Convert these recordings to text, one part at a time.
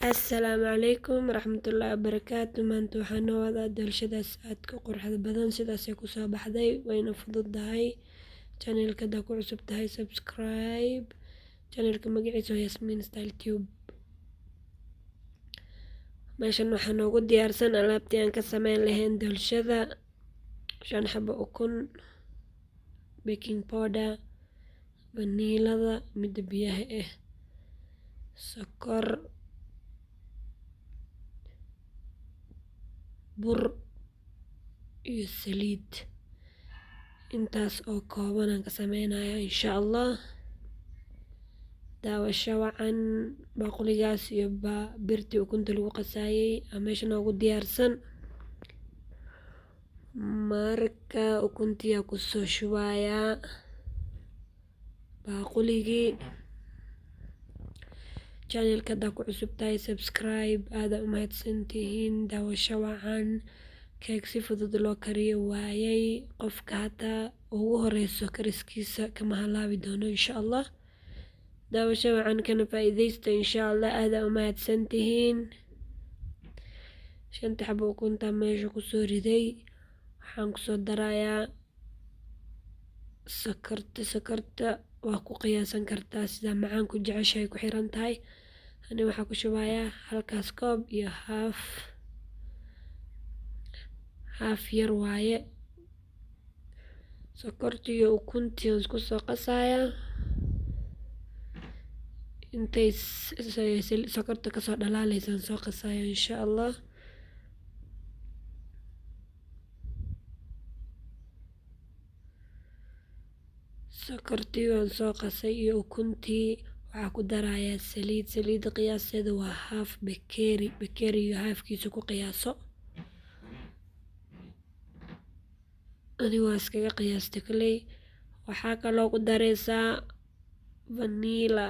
Asalaamu calaykum waraxmatullaahi wabarakaatu. Maanta waxaan noo wadaa doolshadaas aadka u quruxda badan, sidaasay kusoo baxday, wayna fududahay. Channelka haddaa ku cusub tahay subscribe. Channelka magaciisa waa Yasmin Style Tube. Meeshan waxaa noogu diyaarsan alaabtii aan ka sameyn lahayn doolshada: 5 xabo ukun, baking powder, vaniilada midda biyaha ah, sokor, bur iyo saliid. Intaas oo kooban aan ka sameynaya insha Allah. Daawasho wacan. Baaquligaas iyo birtii ukunta lagu qasaayay aa meesha noogu diyaarsan. Marka ukuntii aa kusoo shubayaa baaquligii. Channelka haddaa ku cusub tahay subscribe. aad u mahadsantihiin. Daawasho wacan. Keeg si fudud loo kariyo waayay, qofka hataa ugu horeyso kariskiisa kama halaabi doono insha Allah. Daawasho wacan, kana faa'iidaysta insha Allah. aad u mahadsantihiin. 5 xabo ukunta meesha kusoo riday. Waxaan kusoo darayaa sokorta waa ku qiyaasan kartaa sida macaan ku jeceshahay ku xiran tahay. Ani waxaa ku shubayaa halkaas koob iyo haaf yar waaye. Sokortii iyo ukuntii aan isku soo qasayaa. Intay sokorta kasoo dhalaaleysan soo qasaya insha Allah. Sokortii waan soo qasay iyo ukuntii. Waxaa ku darayaa saliid. Saliidda qiyaasteeda waa haaf bakeeri iyo haafkiisa ku qiyaaso. Adiga waa iskaga qiyaastay koley. Waxaa kaloo ku dareysaa vanilla.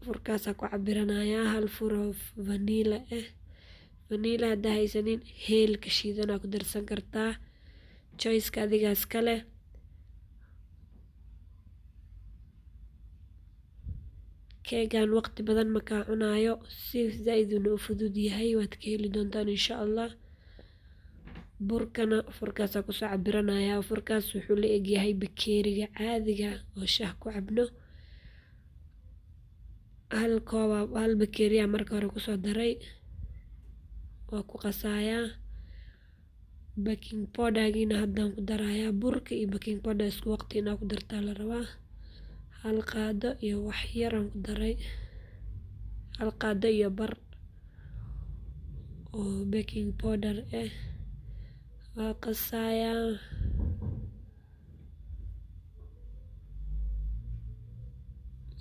Furkaasaa ku cabiranayaa 1 fur oo vanilla ah. Vanilla haddaa haysanin heelka shiidanaa ku darsan kartaa. Choice-ka adigaas kale. Keegan waqti badan makaa cunaayo, si zaiduna u fudud yahay, waad ka heli doontaan insha Allah. Burkana furkaasaa kusoo cabiranayaa. Furkaas wuxuu la egyahay bakeeriga caadiga oo shaah ku cabno. Hal bakeeriya marka hore kusoo daray, waa ku qasayaa. Baking powder-giina haddaan ku darayaa. Burka iyo baking powder isku waqti inaa ku dartaa la rabaa. 1 qaado iyo wax yar aan ku daray. 1 qaado iyo bar oo baking powder ah. Waa qasayaa.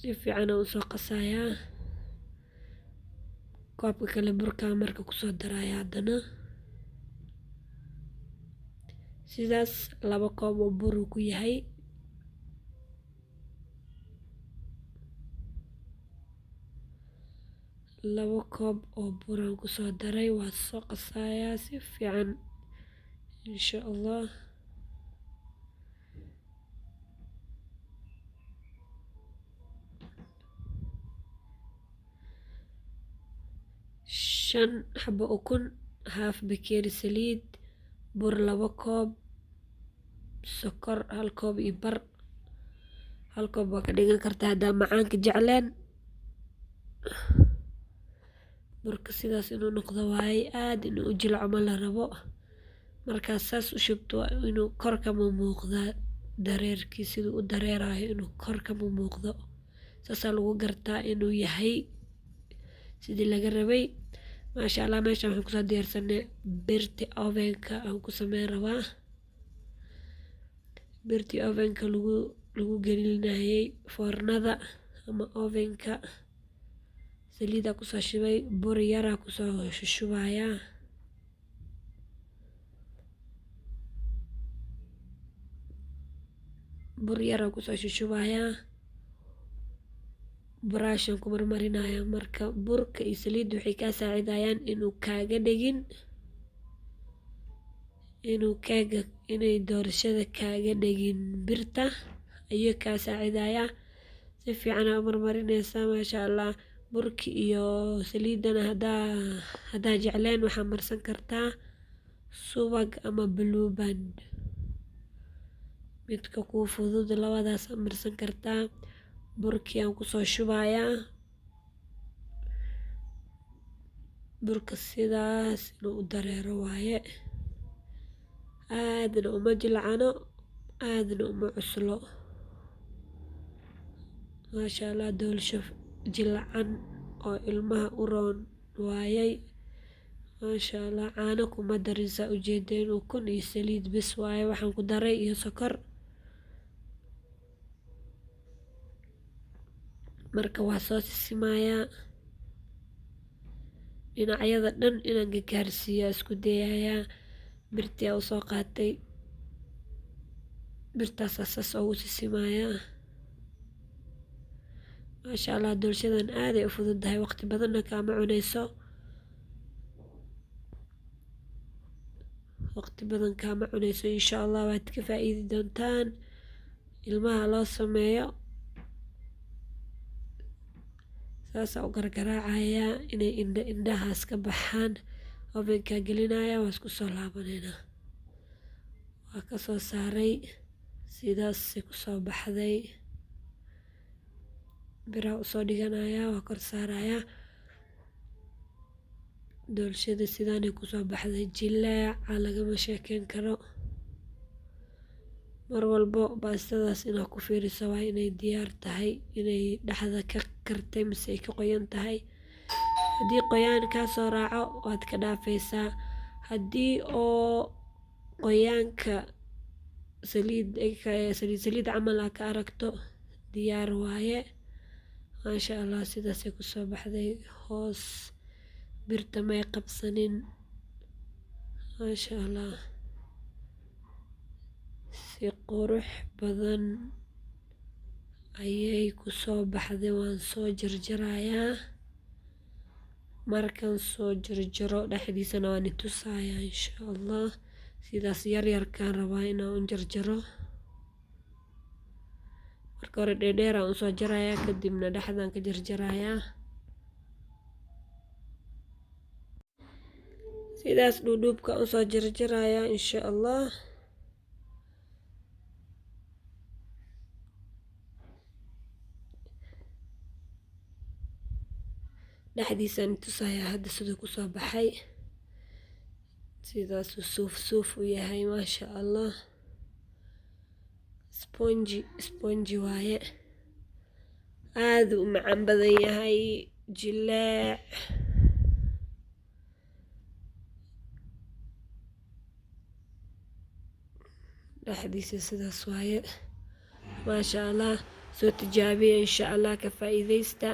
Si fiican aan usoo qasayaa. Koobka kale burka marka kusoo darayaa haddana. Sidaas 2 koob oo bur ku yahay. Labo koob oo buraan kusoo daray. Waa soo qasayaa si fiican insha Allah. Shan xabo ukun, haaf bakeeri saliid, bur 2 koob, sokor 1 koob iyo bar. 1 koob waa ka dhigan kartaa haddaa macaanka jecleen. Burka sidaas inuu noqdo waaye, aad inuu u jilco ma la rabo. Markaas saas u shubto inuu kor kama muuqdaa dareerkii, siduu u dareerayo inuu kor kama muuqdo. Saasaa lagu gartaa inuu yahay sidii laga rabay. Maasha Allah. Meeshan waxaan kusoo diyaarsanay birti ovenka aan ku sameyn rabaa. Birti ovenka lagu gelinayay foornada ama ovenka. Saliida kusoo shubay. Bur yaraa kusoo shubayaa. Bur yaraa kusoo shubayaa. Buraashan ku marmarinayaa. Marka burka iyo saliidda waxay kaa saacidayaan inay doorashada kaaga dhegin birta ayuu kaa saacidayaa. Si fiican aa u marmarinaysaa. Maasha Allah. burki iyo saliidana haddaa jecleen waxaa marsan kartaa subag ama blue band, midka kuu fudud labadaas marsan kartaa. burkii aan kusoo shubayaa, burka sidaas inuu u dareero waaye, aadna uma jilcano aadna uma cuslo. maasha allah, doolsho jilcan oo ilmaha u roon waayay. maasha allah, caano kuma darin saa ujeedeen, ukun iyo saliid bes waaye waxaan ku daray iyo sokor. marka waa soo sisimayaa, dhinacyada dhan inaan gagaarsiiyaa isku dayayaa. birtiyaa usoo qaatay, birtaasaa saas ugu sisimayaa. maasha allah, doolshadan aaday u fududahay, waqti badanna kaama cunayso, waqti badan kaama cunayso. insha allah waad ka faa'iidi doontaan. ilmaha loo sameeyo saasaa u gargaraacayaa inay indhahaas ka baxaan. ovenkaa gelinaya, waa isku soo laabanayna. waa kasoo saaray, sidaasay kusoo baxday. biraa usoo dhiganaya, waa kor saarayaa. doolshada sidaanay kusoo baxday, jileeca lagama sheekeyn karo. mar walbo baastadaas inaad ku fiiriso waa inay diyaar tahay, inay dhexda ka kartay mise ay ka qoyan tahay. haddii qoyaan kaa soo raaco waad ka dhaafaysaa. haddii oo qoyaanka saliid camal aa ka aragto, diyaar waaye. maasha allah, sidaasay kusoo baxday, hoos birta may qabsanin. maasha allah, si qurux badan ayay kusoo baxday. waan soo jarjarayaa, markaan soo jarjaro dhexdiisana waan i tusayaa insha allah. sidaas yaryarkaan rabaa inaan u jarjaro. marka hore dheerdheeraan usoo jarayaa, kadibna dhexdaan ka jarjarayaa. sidaas dhuudhuubka usoo jarjarayaa insha allah. dhexdiisaan tusayaa hadda siduu kusoo baxay. sidaasuu suuf suuf u yahay. maasha allah, sponji waaye, aada u macaan badan yahay, jileec. dhexdiisa sidaas waaye. maasha allah, soo tijaabiya insha allah, ka faa'iidaysta.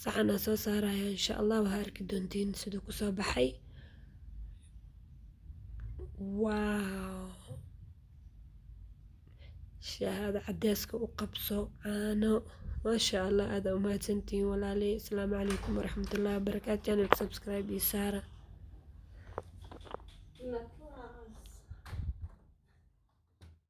saxanaa soo saaraya insha allah, waxaa arki doontiin siduu kusoo baxay. waaw, shaahada cadeeska u qabso, caano. maasha allah, aada u mahadsantihiin walaalay. asalaamu calaykum waraxmatullaahi wabarakaatu. channelka subscribe iyo saara.